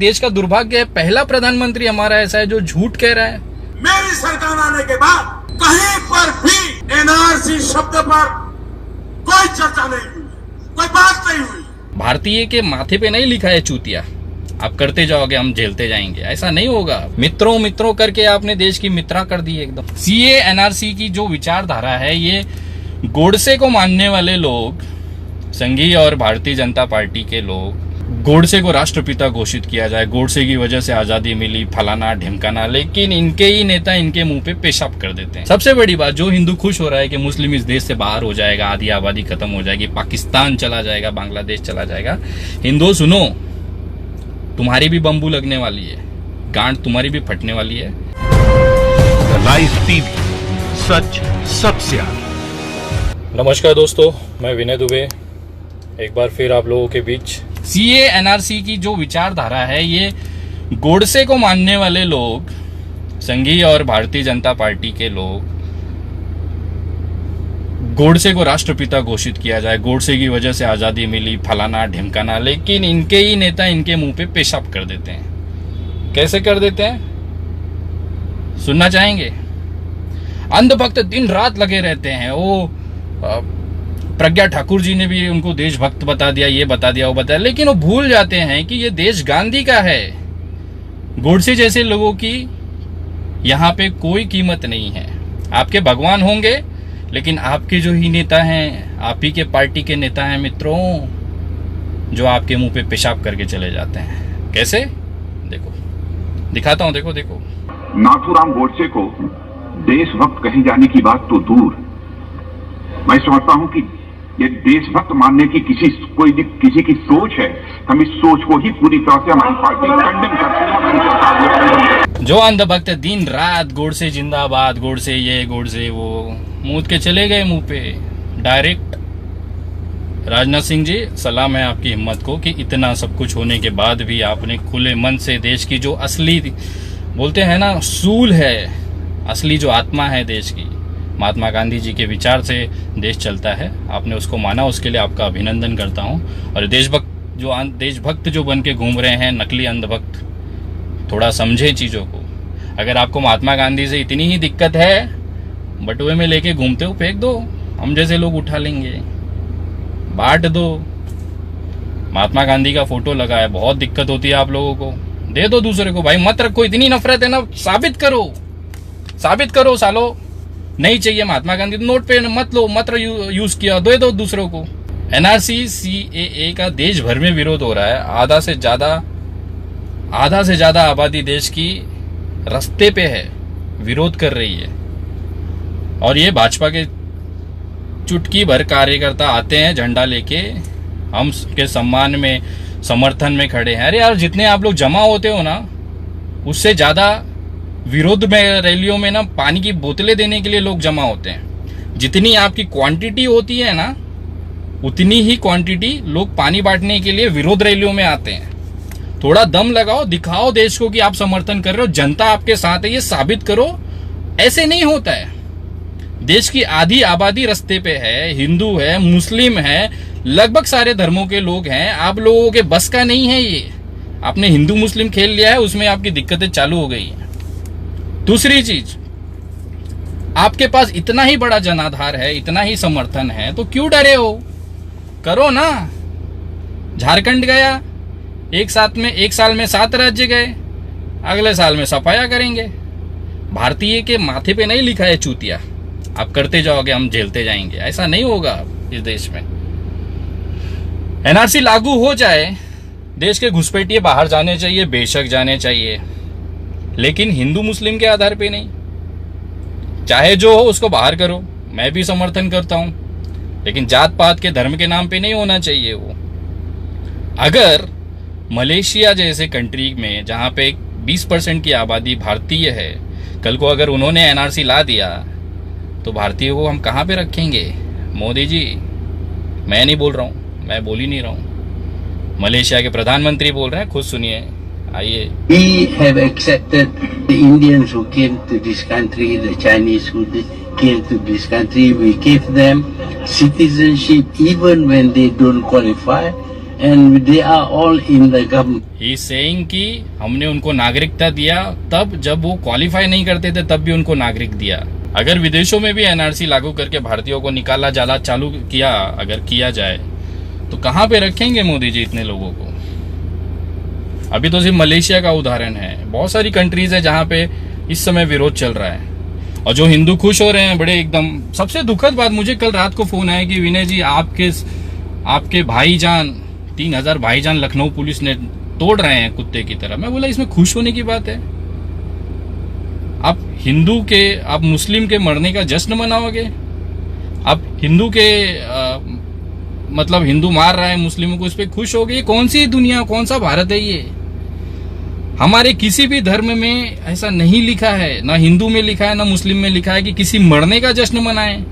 देश का दुर्भाग्य है, पहला प्रधानमंत्री हमारा ऐसा है जो झूठ कह रहा है। मेरी सरकार आने के बाद कहीं पर भी एनआरसी शब्द पर कोई चर्चा नहीं हुई, कोई बात नहीं हुई। भारतीय के माथे पे नहीं लिखा है चूतिया, आप करते जाओगे हम झेलते जाएंगे, ऐसा नहीं होगा। मित्रों मित्रों करके आपने देश की मित्रा कर दी एकदम। सीए एनआरसी की जो विचारधारा है, ये गोडसे को मानने वाले लोग, संघीय और भारतीय जनता पार्टी के लोग, गोडसे को राष्ट्रपिता घोषित किया जाए, गोडसे की वजह से आजादी मिली, फलाना ढिमकाना, लेकिन इनके ही नेता इनके मुंह पे पेशाब कर देते हैं। सबसे बड़ी बात, जो हिंदू खुश हो रहा है कि मुस्लिम इस देश से बाहर हो जाएगा, आधी आबादी खत्म हो जाएगी, पाकिस्तान चला जाएगा, बांग्लादेश चला जाएगा। हिंदुओं सुनो, तुम्हारी भी बम्बू लगने वाली है, गांड तुम्हारी भी फटने वाली है। लाइव टीवी, सच सबसे आगे। नमस्कार दोस्तों, मैं विनय दुबे एक बार फिर आप लोगों के बीच। सीए एनआरसी की जो विचारधारा है, ये गोडसे को मानने वाले लोग, संघीय और भारतीय जनता पार्टी के लोग, गोडसे को राष्ट्रपिता घोषित किया जाए, गोडसे की वजह से आजादी मिली, फलाना ढिमकाना, लेकिन इनके ही नेता इनके मुंह पे पेशाब कर देते हैं। कैसे कर देते हैं सुनना चाहेंगे? अंधभक्त दिन रात लगे रहते हैं। वो प्रज्ञा ठाकुर जी ने भी उनको देशभक्त बता दिया, ये बता दिया, वो बताया, लेकिन वो भूल जाते हैं कि ये देश गांधी का है। गोडसे जैसे लोगों की यहाँ पे कोई कीमत नहीं है। आपके भगवान होंगे, लेकिन आपके जो ही नेता हैं, आप ही के पार्टी के नेता हैं मित्रों, जो आपके मुंह पे पेशाब करके चले जाते हैं। कैसे? देखो, दिखाता हूं, देखो देखो। नाथूराम गोडसे को देशभक्त कहे जाने की बात तो दूर, मैं समझता हूं कि ये देशभक्त मानने की किसी की सोच है। हम इस सोच को ही पूरी तरह से हमारी पार्टी कंडेम करती है। जो अंधभक्त दिन रात गोडसे जिंदाबाद, गोडसे ये, गोडसे वो, मूद के चले गए मुंह पे डायरेक्ट। राजनाथ सिंह जी, सलाम है आपकी हिम्मत को कि इतना सब कुछ होने के बाद भी आपने खुले मन से देश की जो असली, बोलते हैं ना, सूल है, असली जो आत्मा है देश की, महात्मा गांधी जी के विचार से देश चलता है, आपने उसको माना, उसके लिए आपका अभिनंदन करता हूं। और देशभक्त जो बन के घूम रहे हैं, नकली अंधभक्त, थोड़ा समझे चीजों को। अगर आपको महात्मा गांधी से इतनी ही दिक्कत है, बटुए में लेके घूमते हो, फेंक दो, हम जैसे लोग उठा लेंगे, बांट दो। महात्मा गांधी का फोटो लगा है, बहुत दिक्कत होती है आप लोगों को, दे दो दूसरे को। भाई मत रखो, इतनी नफरत है ना, साबित करो सालो। नहीं चाहिए महात्मा गांधी, नोट पे मत लो, मत यूज किया, दे दो दूसरों को। एनआरसी सीएए का देश भर में विरोध हो रहा है। आधा से ज्यादा आबादी देश की रास्ते पे है, विरोध कर रही है। और ये भाजपा के चुटकी भर कार्यकर्ता आते हैं झंडा लेके, हम के सम्मान में, समर्थन में खड़े हैं। अरे यार, जितने आप लोग जमा होते हो ना, उससे ज्यादा विरोध में, रैलियों में ना, पानी की बोतलें देने के लिए लोग जमा होते हैं। जितनी आपकी क्वांटिटी होती है ना, उतनी ही क्वांटिटी लोग पानी बांटने के लिए विरोध रैलियों में आते हैं। थोड़ा दम लगाओ, दिखाओ देश को कि आप समर्थन कर रहे हो, जनता आपके साथ है, ये साबित करो। ऐसे नहीं होता है। देश की आधी आबादी रास्ते पे है, हिंदू है, मुस्लिम है, लगभग सारे धर्मों के लोग हैं। आप लोगों के बस का नहीं है ये। आपने हिंदू मुस्लिम खेल लिया है, उसमें आपकी दिक्कतें चालू हो गई हैं। दूसरी चीज, आपके पास इतना ही बड़ा जनाधार है, इतना ही समर्थन है, तो क्यों डरे हो? करो ना। झारखंड गया, एक साल में 7 राज्य गए, अगले साल में सफाया करेंगे। भारतीय के माथे पे नहीं लिखा है चूतिया, आप करते जाओगे हम झेलते जाएंगे, ऐसा नहीं होगा इस देश में। एनआरसी लागू हो जाए, देश के घुसपैठिए बाहर जाने चाहिए, बेशक जाने चाहिए, लेकिन हिंदू मुस्लिम के आधार पे नहीं। चाहे जो हो उसको बाहर करो, मैं भी समर्थन करता हूं, लेकिन जात पात के धर्म के नाम पे नहीं होना चाहिए वो। अगर मलेशिया जैसे कंट्री में, जहां पे 20% की आबादी भारतीय है, कल को अगर उन्होंने एनआरसी ला दिया, तो भारतीयों को हम कहां पे रखेंगे? मोदी जी, मैं नहीं बोल रहा हूं, मैं बोल ही नहीं रहा हूं, मलेशिया के प्रधानमंत्री बोल रहे हैं, खुद सुनिए, आइए। We have accepted the Indians who came to this country, the Chinese who came to this country. We gave them citizenship even when they don't qualify, and they are all in the government. He saying कि हमने उनको नागरिकता दिया, तब जब वो qualify नहीं करते थे तब भी उनको नागरिक दिया। अगर विदेशों में भी एनआरसी लागू करके भारतीयों को निकाला जाला चालू किया, अगर किया जाए तो कहां पे रखेंगे मोदी जी इतने लोगों को? अभी तो सिर्फ मलेशिया का उदाहरण है, बहुत सारी कंट्रीज है जहां पे इस समय विरोध चल रहा है और जो हिंदू खुश हो रहे हैं बड़े एकदम। सबसे दुखद बात, मुझे कल रात को फोन आया कि विनय जी आपके भाईजान 3000 भाईजान लखनऊ पुलिस ने तोड़ रहे हैं कुत्ते की तरह। मैं बोला इसमें खुश होने की बात है? आप मुस्लिम के मरने का जश्न मनाओगे? आप हिंदू के मतलब हिंदू मार रहा है मुस्लिमों को, इस पे खुश होगे? ये कौन सी दुनिया, कौन सा भारत है ये? हमारे किसी भी धर्म में ऐसा नहीं लिखा है, ना हिंदू में लिखा है ना मुस्लिम में लिखा है कि किसी मरने का जश्न मनाएं।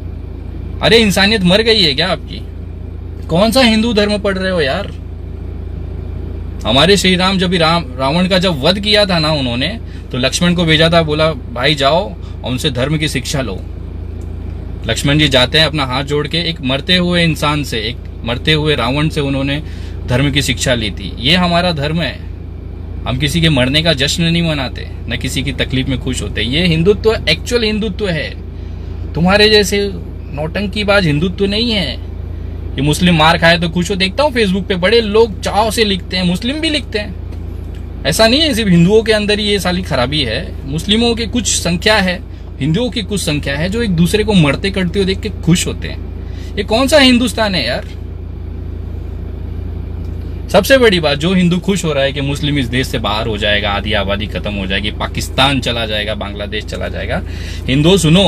अरे इंसानियत मर गई है क्या आपकी? कौन सा हिंदू धर्म पढ़ रहे हो यार? हमारे श्री राम जब रावण का जब वध किया था ना उन्होंने, तो लक्ष्मण को भेजा था, बोला भाई जाओ और उनसे धर्म की शिक्षा लो। लक्ष्मण जी जाते हैं अपना हाथ जोड़ के, एक मरते हुए इंसान से, एक मरते हुए रावण से उन्होंने धर्म की शिक्षा ली थी। ये हमारा धर्म है। हम किसी के मरने का जश्न नहीं मनाते, न किसी की तकलीफ में खुश होते। ये हिंदुत्व एक्चुअल हिंदुत्व है, तुम्हारे जैसे नौटंकीबाज हिंदुत्व नहीं है। ये मुस्लिम मार खाए तो खुश हो, देखता हूँ फेसबुक पे बड़े लोग चाव से लिखते हैं, मुस्लिम भी लिखते हैं। ऐसा नहीं है सिर्फ हिंदुओं के अंदर ये साली खराबी है, मुस्लिमों की कुछ संख्या है, हिंदुओं की कुछ संख्या है जो एक दूसरे को मरते करते हुए देख के खुश होते हैं। ये कौन सा हिंदुस्तान है यार? सबसे बड़ी बात, जो हिंदू खुश हो रहा है कि मुस्लिम इस देश से बाहर हो जाएगा, आधी आबादी खत्म हो जाएगी, पाकिस्तान चला जाएगा, बांग्लादेश चला जाएगा। हिंदुओं सुनो,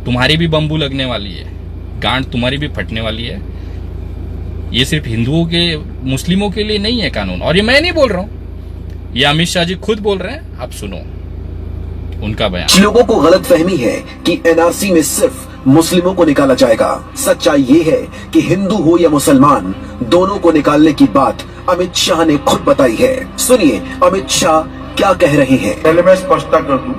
तुम्हारी भी बम्बू लगने वाली है, गांड तुम्हारी भी फटने वाली है। ये सिर्फ हिंदुओं के, मुस्लिमों के लिए नहीं है कानून। और ये मैं नहीं बोल रहा हूं, ये अमित शाह जी खुद बोल रहे हैं। आप सुनो उनका बयान। लोगों को गलतफहमी है कि एनआरसी में सिर्फ मुस्लिमों को निकाला जाएगा। सच्चाई ये है कि हिंदू हो या मुसलमान, दोनों को निकालने की बात अमित शाह ने खुद बताई है। सुनिए अमित शाह क्या कह रहे हैं। पहले मैं स्पष्टता कर दूं,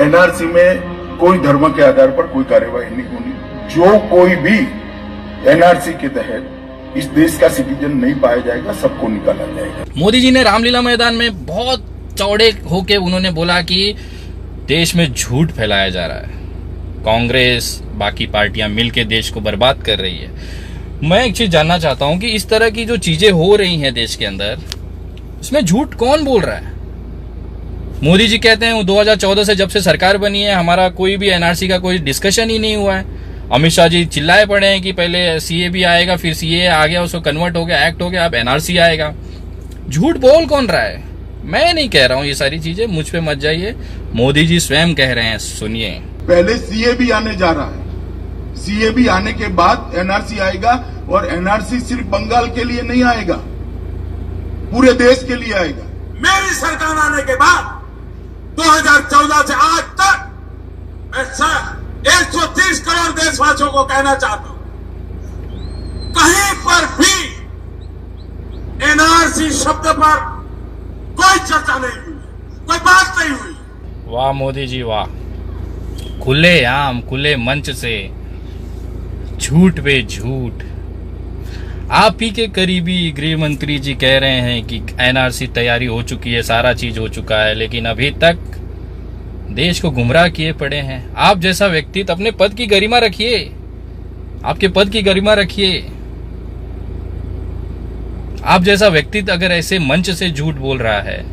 एनआरसी में कोई धर्म के आधार पर कोई कार्यवाही नहीं होनी। जो कोई भी एनआरसी के तहत इस देश का सिटीजन नहीं पाया जाएगा, सबको निकाला जाएगा। मोदी जी ने रामलीला मैदान में बहुत चौड़े होके उन्होंने बोला कि देश में झूठ फैलाया जा रहा है, कांग्रेस बाकी पार्टियां मिलकर देश को बर्बाद कर रही है। मैं एक चीज जानना चाहता हूं कि इस तरह की जो चीजें हो रही हैं देश के अंदर, इसमें झूठ कौन बोल रहा है? मोदी जी कहते हैं 2014 से जब से सरकार बनी है हमारा कोई भी एनआरसी का कोई डिस्कशन ही नहीं हुआ है। अमित शाह जी चिल्लाए पड़े हैं कि पहले सीए भी आएगा, फिर सीए आ गया, उसको कन्वर्ट हो गया, एक्ट हो गया, अब एनआरसी आएगा। झूठ बोल कौन रहा है? मैं नहीं कह रहा हूं ये सारी चीजें, मुझ पे मत जाइए, मोदी जी स्वयं कह रहे हैं, सुनिए। पहले सीए भी आने जा रहा है, सीए भी आने के बाद एनआरसी आएगा, और एनआरसी सिर्फ बंगाल के लिए नहीं आएगा, पूरे देश के लिए आएगा। मेरी सरकार आने के बाद 2014 से आज तक मैं 130 करोड़ देशवासियों को कहना चाहता हूं, कहीं पर भी एनआरसी शब्द पर कोई चर्चा नहीं हुई, कोई बात नहीं हुई। वाह मोदी जी वाह, खुले आम खुले मंच से झूठ पे झूठ। आप ही के करीबी गृह मंत्री जी कह रहे हैं कि एनआरसी तैयारी हो चुकी है, सारा चीज हो चुका है, लेकिन अभी तक देश को गुमराह किए पड़े हैं। आप जैसा व्यक्ति तो अपने पद की गरिमा रखिए, आपके पद की गरिमा रखिए। आप जैसा व्यक्ति अगर ऐसे मंच से झूठ बोल रहा है,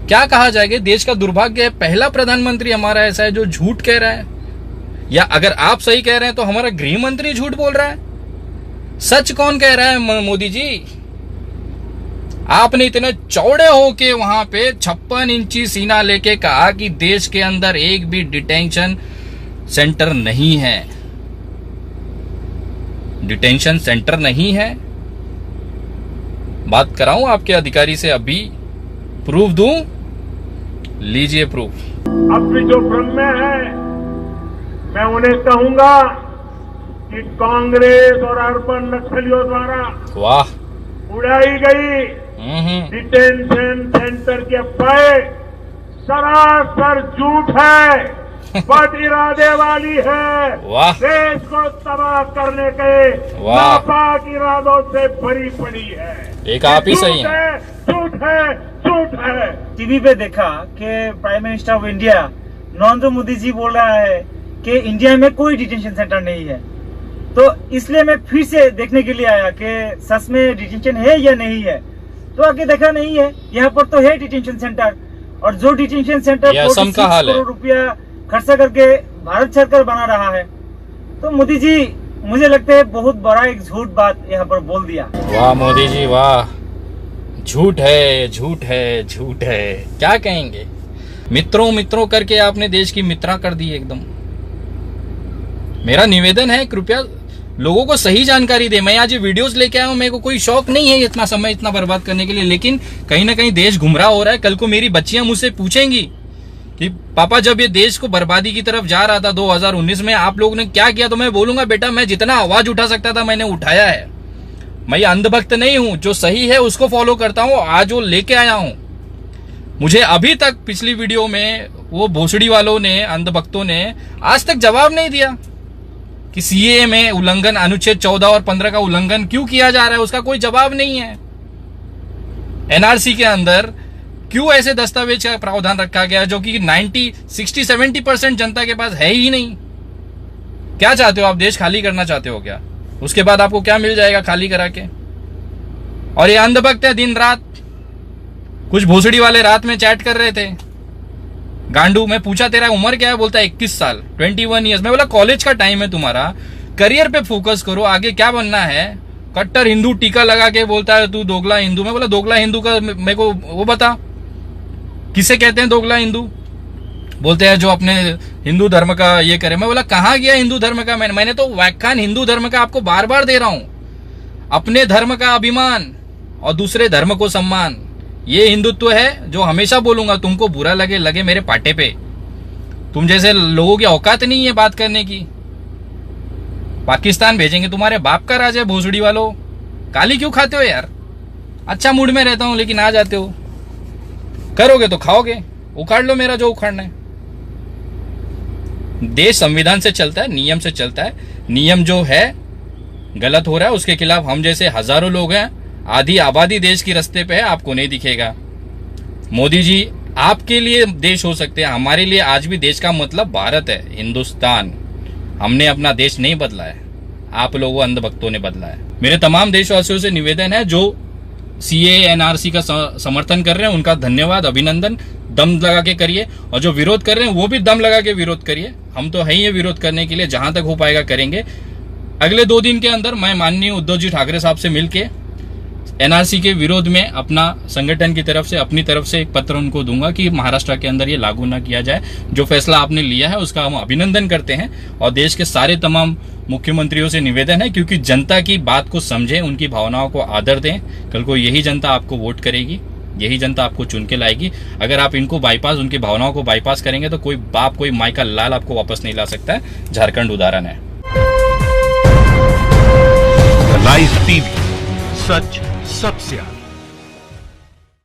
क्या कहा जाएगा? देश का दुर्भाग्य है, पहला प्रधानमंत्री हमारा ऐसा है जो झूठ कह रहा है। या अगर आप सही कह रहे हैं तो हमारा गृह मंत्री झूठ बोल रहा है। सच कौन कह रहा है मोदी जी? आपने इतने चौड़े होके वहां पे 56 इंची सीना लेके कहा कि देश के अंदर एक भी डिटेंशन सेंटर नहीं है, डिटेंशन सेंटर नहीं है। बात कराऊं आपके अधिकारी से, अभी प्रूफ दूं? लीजिए प्रूफ। अब भी जो भ्रम में है, मैं उन्हें कहूंगा कि कांग्रेस और अर्बन नक्सलियों द्वारा वाह उड़ाई गई डिटेंशन सेंटर की अफवाहें सरासर झूठ है। बद इरादे वाली है, वाह। देश को तबाह करने के वाह। नापाक इरादों से भरी पड़ी है। एक आप ही सही है। झूठ है, झूठ है। टीवी पे देखा कि prime minister of India Narendra Modi ji बोल रहा है कि इंडिया में कोई डिटेंशन सेंटर नहीं है। तो इसलिए मैं फिर से देखने के लिए आया कि सच में डिटेंशन है या नहीं है। तो आगे देखा नहीं है, यहाँ पर तो है डिटेंशन सेंटर, और जो डिटेंशन सेंटर ये असम का हाल है। करोड़ रुपया खर्चा करके भारत सरकार बना रहा है। तो मोदी जी मुझे लगता है बहुत बड़ा एक झूठ बात यहाँ पर बोल दिया। वाह मोदी जी वाह, झूठ है, झूठ है, झूठ है, क्या कहेंगे। मित्रों मित्रों करके आपने देश की मित्रा कर दी एकदम। मेरा निवेदन है कृपया लोगों को सही जानकारी दे। मैं आज ये वीडियोस लेके आया हूं, मेरे को कोई शौक नहीं है इतना समय इतना बर्बाद करने के लिए, लेकिन कहीं ना कहीं देश गुमराह हो रहा है। कल को मेरी बच्चियां मुझसे पूछेंगी कि पापा जब ये देश को बर्बादी की तरफ जा रहा था 2019 में आप लोगों ने क्या किया, तो मैं बोलूंगा बेटा मैं जितना आवाज उठा सकता था मैंने उठाया है। मैं अंधभक्त नहीं हूं, जो सही है उसको फॉलो करता हूं, आज वो लेके आया हूं। मुझे अभी तक पिछली वीडियो में वो भोसड़ी वालों ने, अंधभक्तों ने आज तक जवाब नहीं दिया कि सीएए में उल्लंघन, अनुच्छेद 14 और 15 का उल्लंघन क्यों किया जा रहा है, उसका कोई जवाब नहीं है। एनआरसी के अंदर क्यों ऐसे दस्तावेज का प्रावधान रखा गया जो कि 60-70% जनता के पास है ही नहीं। क्या चाहते हो आप, देश खाली करना चाहते हो क्या? उसके बाद आपको क्या मिल जाएगा खाली करा के? और ये अंधभक्त है दिन रात। कुछ भोसड़ी वाले रात में चैट कर रहे थे, गांडू। मैं पूछा तेरा उम्र क्या है, बोलता है 21 साल, 21 ईयर्स। मैं बोला कॉलेज का टाइम है तुम्हारा, करियर पे फोकस करो, आगे क्या बनना है। कट्टर हिंदू टीका लगा के बोलता है तू दोगला हिंदू। मैं बोला दोगला हिंदू का मेरे को वो बता, किसे कहते हैं दोगला हिंदू? बोलते हैं जो अपने हिंदू धर्म का ये करे। मैं बोला कहाँ गया हिंदू धर्म का? मैंने तो व्याख्यान हिंदू धर्म का आपको बार बार दे रहा हूं। अपने धर्म का अभिमान और दूसरे धर्म को सम्मान, ये हिंदुत्व है जो हमेशा बोलूंगा। तुमको बुरा लगे लगे मेरे पाटे पे, तुम जैसे लोगों की औकात नहीं है बात करने की। पाकिस्तान भेजेंगे, तुम्हारे बाप का राज है भोसड़ी वालों। गाली क्यों खाते हो यार? अच्छा मूड में रहता हूं लेकिन आ जाते हो। करोगे तो खाओगे, उखाड़ लो मेरा जो उखाड़ना है। देश संविधान से चलता है, नियम से चलता है। नियम जो है गलत हो रहा है उसके खिलाफ हम जैसे हजारों लोग हैं, आधी आबादी देश की रास्ते पे है, आपको नहीं दिखेगा। मोदी जी आपके लिए देश हो सकते हैं, हमारे लिए आज भी देश का मतलब भारत है, हिंदुस्तान। हमने अपना देश नहीं बदला है, आप लोगों अंधभक्तों ने बदला है। मेरे तमाम देशवासियों से निवेदन है जो सीएए एनआरसी का समर्थन कर रहे हैं उनका धन्यवाद, अभिनंदन। दम लगा के करिए, और जो विरोध कर रहे हैं वो भी दम लगा के विरोध करिए। हम तो है ही विरोध करने के लिए, जहां तक हो पाएगा करेंगे। अगले 2 दिन के अंदर मैं माननीय उद्धव जी ठाकरे साहब से मिलके एनआरसी के विरोध में अपना संगठन की तरफ से, अपनी तरफ से एक पत्र उनको दूंगा कि महाराष्ट्र के अंदर ये लागू ना किया जाए। जो फैसला आपने लिया है उसका हम अभिनंदन करते हैं, और देश के सारे तमाम मुख्यमंत्रियों से निवेदन है क्योंकि जनता की बात को समझें, उनकी भावनाओं को आदर दें। कल को यही जनता आपको वोट करेगी, यही जनता आपको चुन के लाएगी। अगर आप इनको बाईपास, उनकी भावनाओं को बाईपास करेंगे तो कोई बाप, कोई माई का लाल आपको वापस नहीं ला सकता है। झारखंड उदाहरण है। लाइव टीवी, सच सबसे आगे।